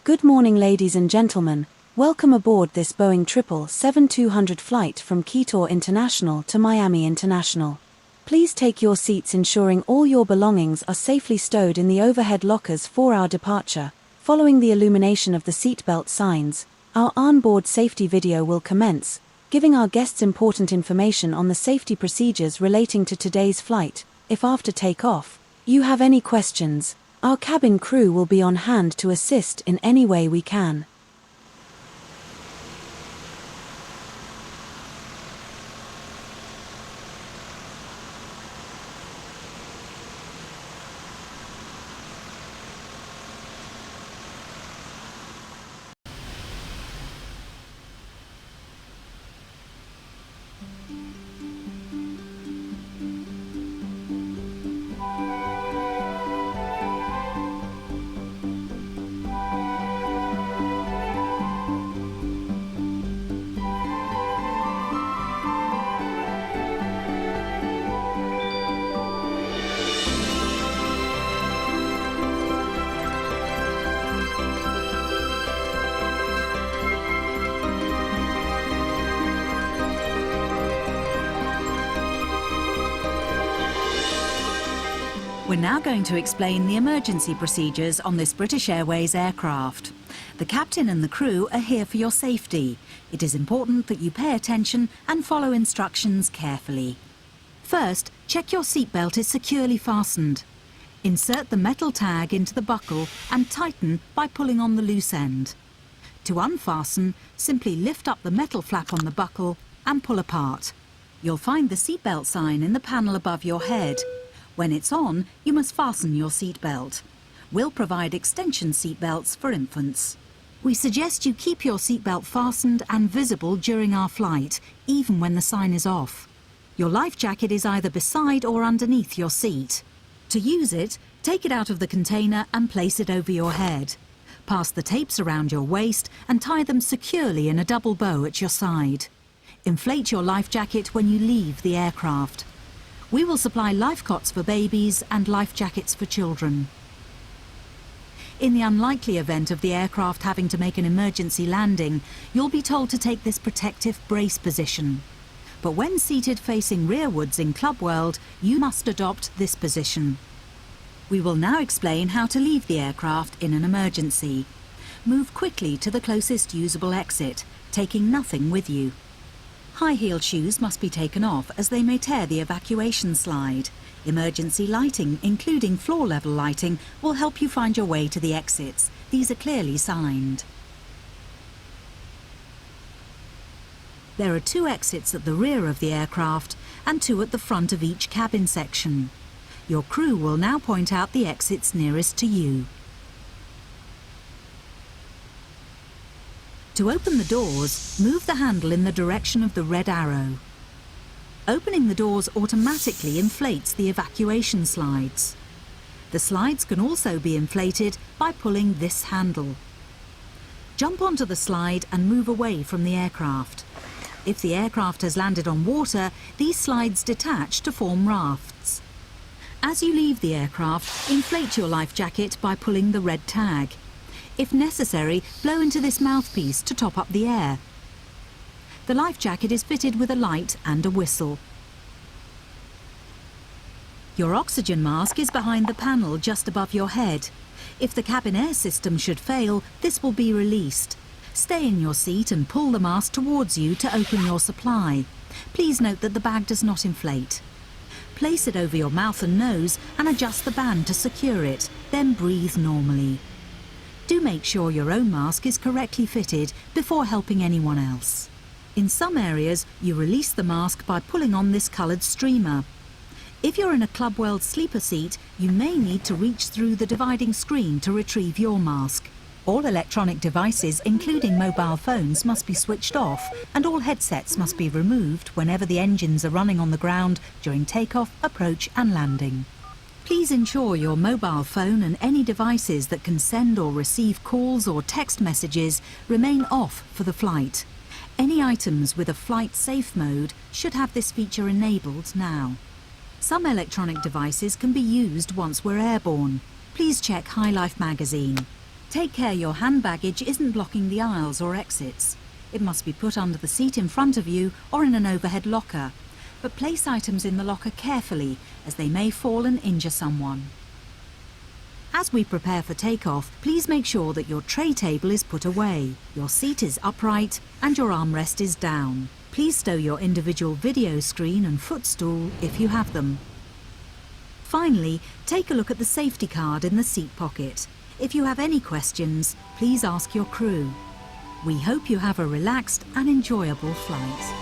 Good morning, ladies and gentlemen. Welcome aboard this Boeing 777-200 flight from Quito International to Miami International. Please take your seats, ensuring all your belongings are safely stowed in the overhead lockers for our departure. Following the illumination of the seatbelt signs, our onboard safety video will commence, giving our guests important information on the safety procedures relating to today's flight. If after takeoff, you have any questions, our cabin crew will be on hand to assist in any way we can. We're now going to explain the emergency procedures on this British Airways aircraft. The captain and the crew are here for your safety. It is important that you pay attention and follow instructions carefully. First, check your seatbelt is securely fastened. Insert the metal tag into the buckle and tighten by pulling on the loose end. To unfasten, simply lift up the metal flap on the buckle and pull apart. You'll find the seatbelt sign in the panel above your head. When it's on, you must fasten your seatbelt. We'll provide extension seatbelts for infants. We suggest you keep your seatbelt fastened and visible during our flight, even when the sign is off. Your life jacket is either beside or underneath your seat. To use it, take it out of the container and place it over your head. Pass the tapes around your waist and tie them securely in a double bow at your side. Inflate your life jacket when you leave the aircraft. We will supply life cots for babies and life jackets for children. In the unlikely event of the aircraft having to make an emergency landing, you'll be told to take this protective brace position. But when seated facing rearwards in Club World, you must adopt this position. We will now explain how to leave the aircraft in an emergency. Move quickly to the closest usable exit, taking nothing with you. High-heeled shoes must be taken off as they may tear the evacuation slide. Emergency lighting, including floor-level lighting, will help you find your way to the exits. These are clearly signed. There are 2 exits at the rear of the aircraft and 2 at the front of each cabin section. Your crew will now point out the exits nearest to you. To open the doors, move the handle in the direction of the red arrow. Opening the doors automatically inflates the evacuation slides. The slides can also be inflated by pulling this handle. Jump onto the slide and move away from the aircraft. If the aircraft has landed on water, these slides detach to form rafts. As you leave the aircraft, inflate your life jacket by pulling the red tag. If necessary, blow into this mouthpiece to top up the air. The life jacket is fitted with a light and a whistle. Your oxygen mask is behind the panel just above your head. If the cabin air system should fail, this will be released. Stay in your seat and pull the mask towards you to open your supply. Please note that the bag does not inflate. Place it over your mouth and nose and adjust the band to secure it, then breathe normally. Do make sure your own mask is correctly fitted before helping anyone else. In some areas, you release the mask by pulling on this coloured streamer. If you're in a Club World sleeper seat, you may need to reach through the dividing screen to retrieve your mask. All electronic devices, including mobile phones, must be switched off, and all headsets must be removed whenever the engines are running on the ground during takeoff, approach and landing. Please ensure your mobile phone and any devices that can send or receive calls or text messages remain off for the flight. Any items with a flight safe mode should have this feature enabled now. Some electronic devices can be used once we're airborne. Please check High Life magazine. Take care your hand baggage isn't blocking the aisles or exits. It must be put under the seat in front of you or in an overhead locker. But place items in the locker carefully, as they may fall and injure someone. As we prepare for takeoff, please make sure that your tray table is put away, your seat is upright and your armrest is down. Please stow your individual video screen and footstool if you have them. Finally, take a look at the safety card in the seat pocket. If you have any questions, please ask your crew. We hope you have a relaxed and enjoyable flight.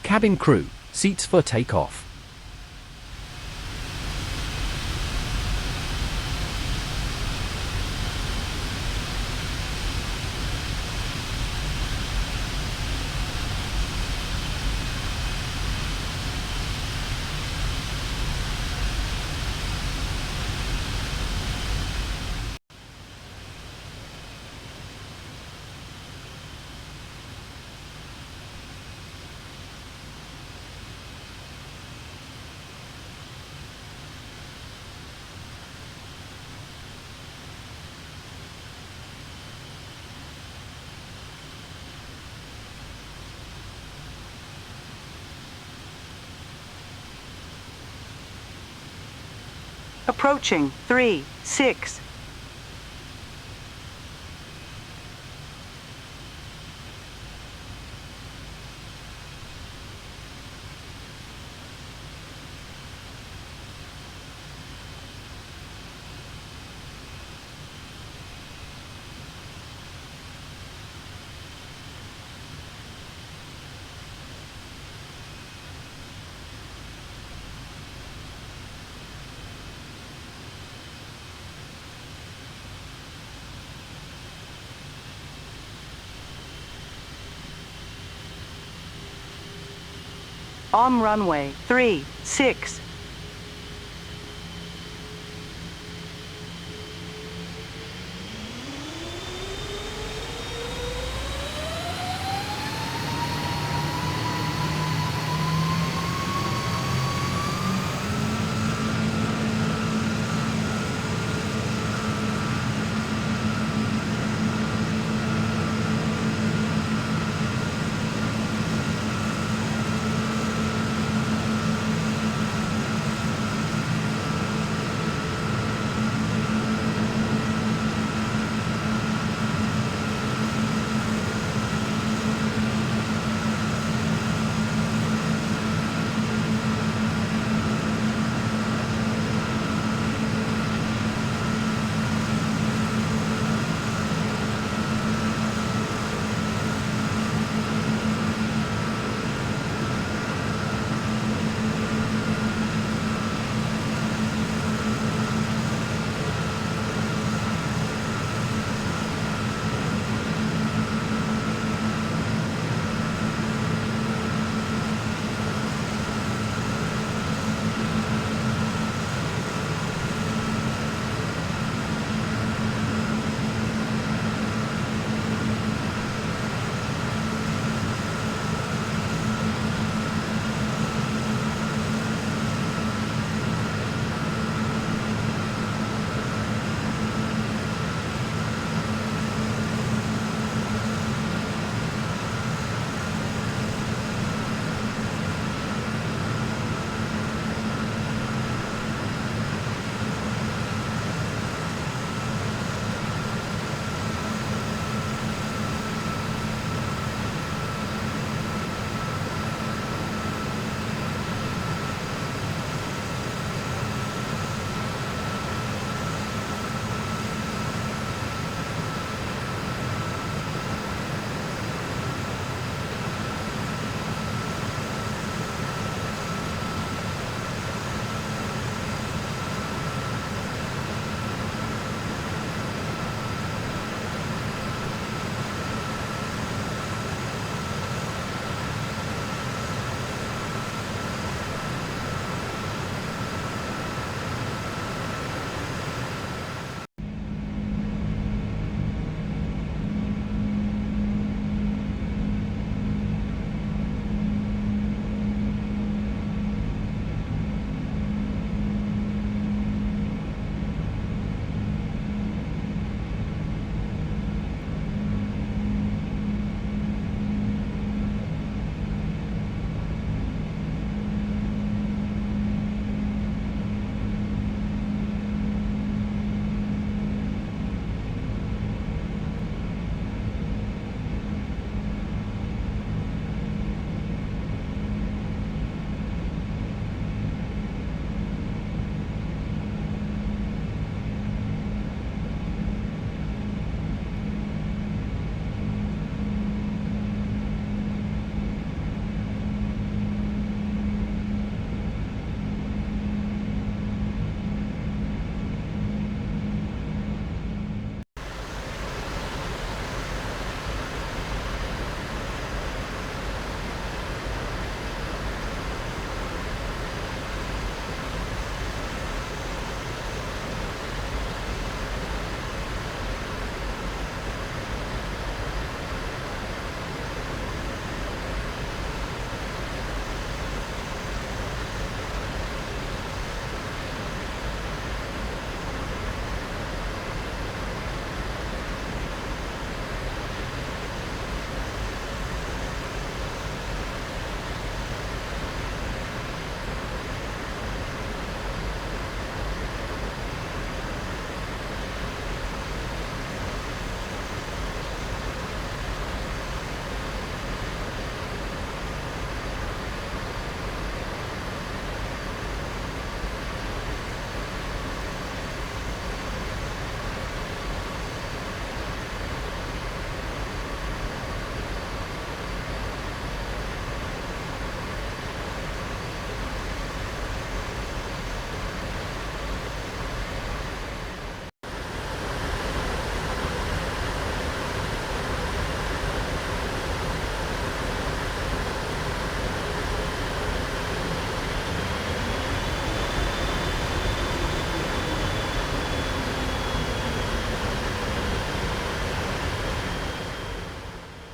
Cabin crew, seats for takeoff. Approaching 3-6. On runway 36.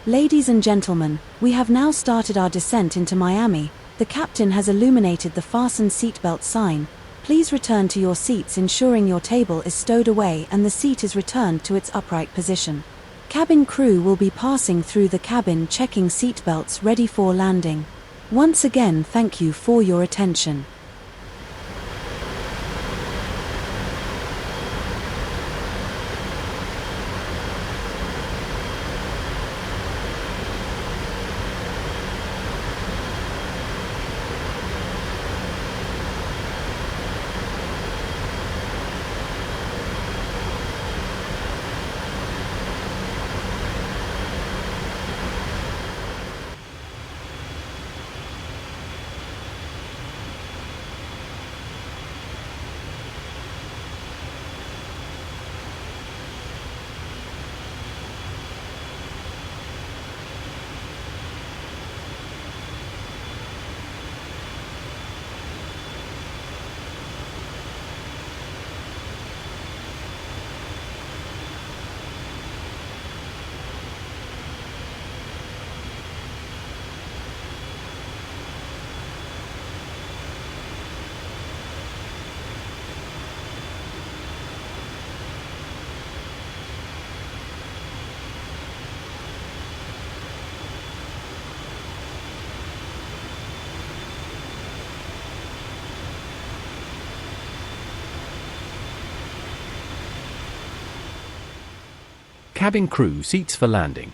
Ladies and gentlemen, we have now started our descent into Miami. The captain has illuminated the fasten seatbelt sign. Please return to your seats, ensuring your table is stowed away and the seat is returned to its upright position. Cabin crew will be passing through the cabin checking seatbelts ready for landing. Once again, thank you for your attention. Cabin crew seats for landing.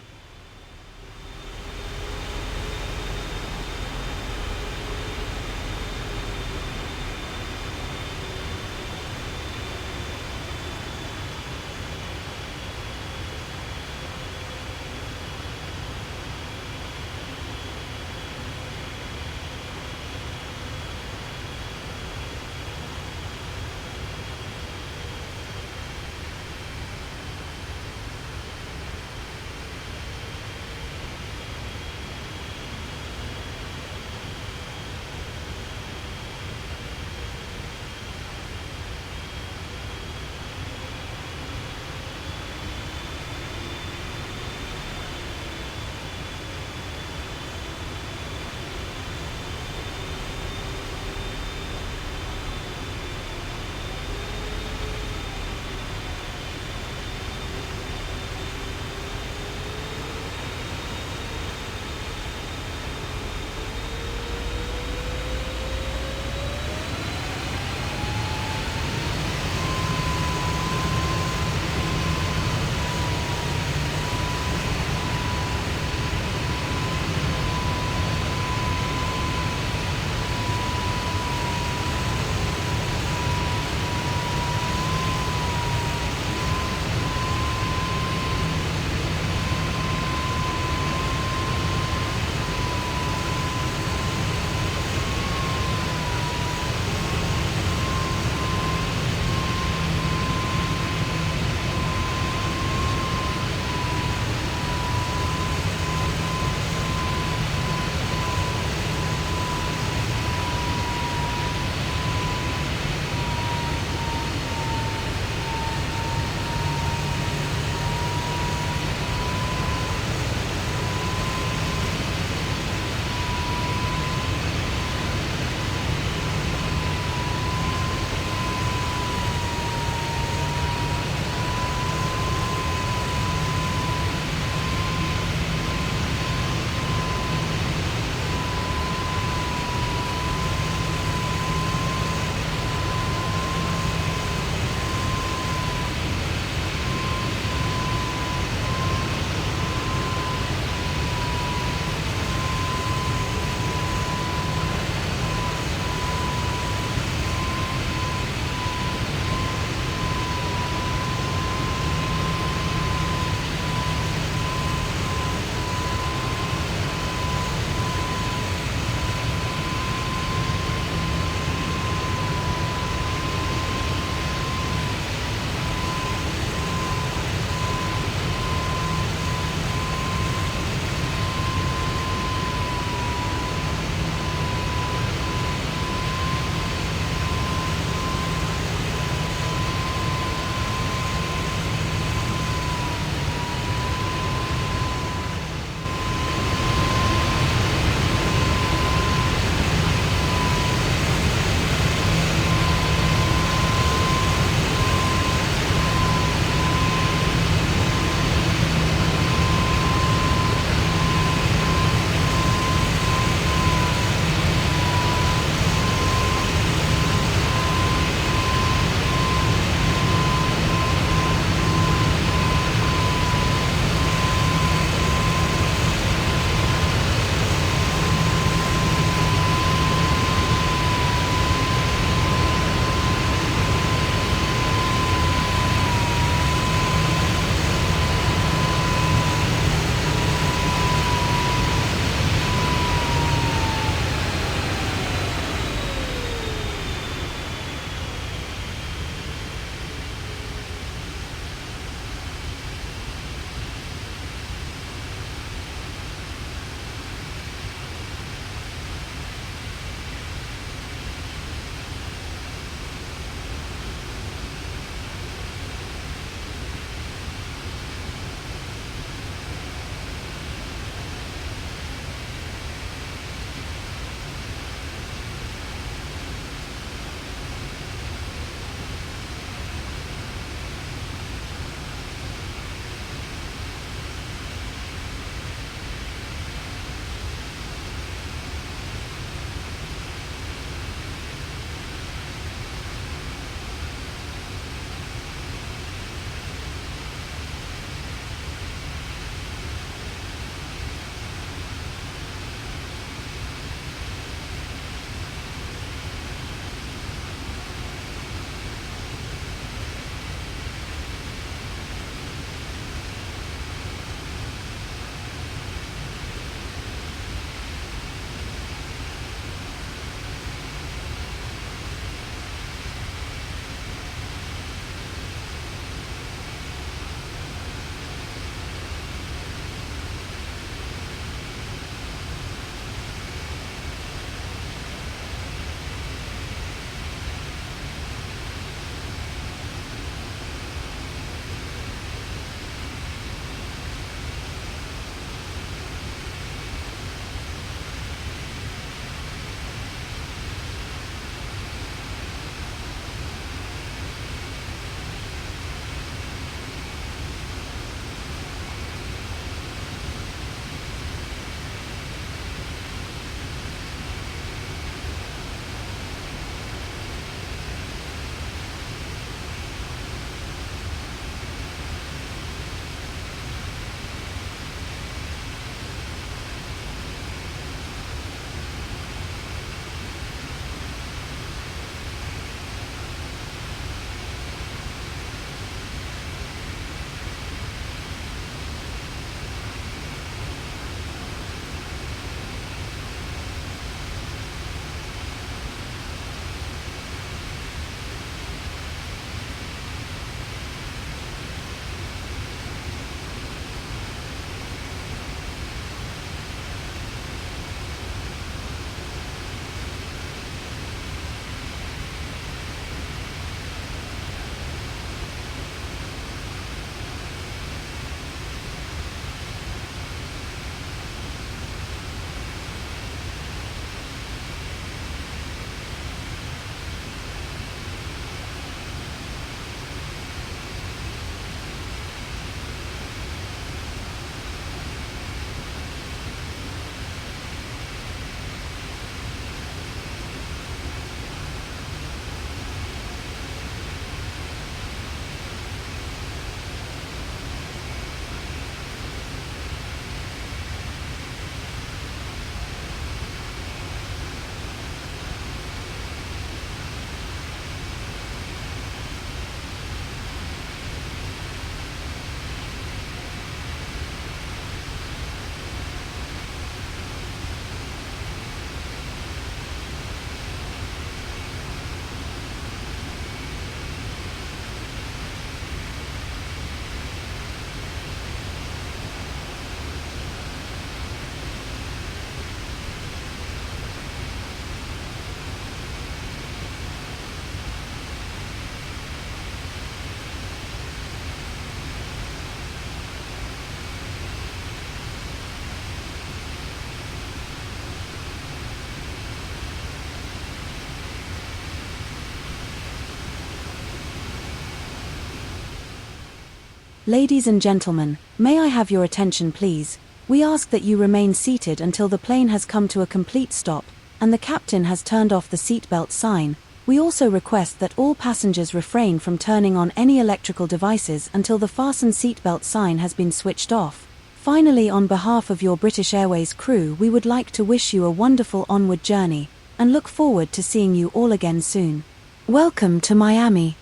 Ladies and gentlemen, may I have your attention please? We ask that you remain seated until the plane has come to a complete stop, and the captain has turned off the seatbelt sign. We also request that all passengers refrain from turning on any electrical devices until the fasten seatbelt sign has been switched off. Finally, on behalf of your British Airways crew, we would like to wish you a wonderful onward journey, and look forward to seeing you all again soon. Welcome to Miami.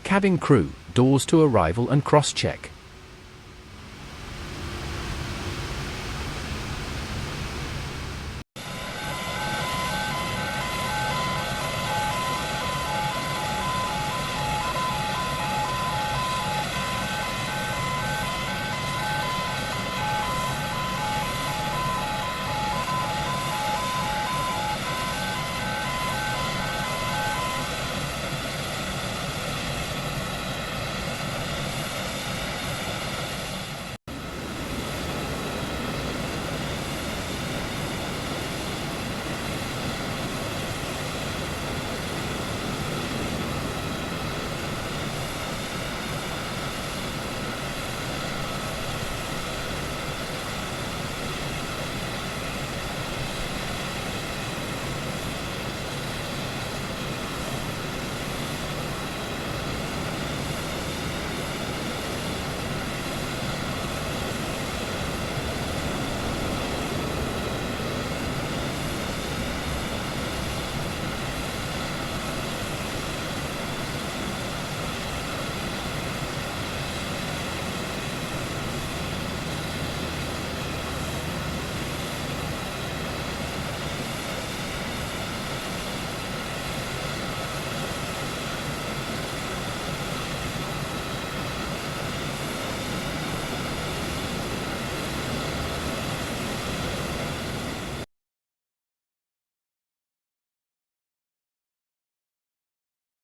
Cabin crew, doors to arrival and cross-check.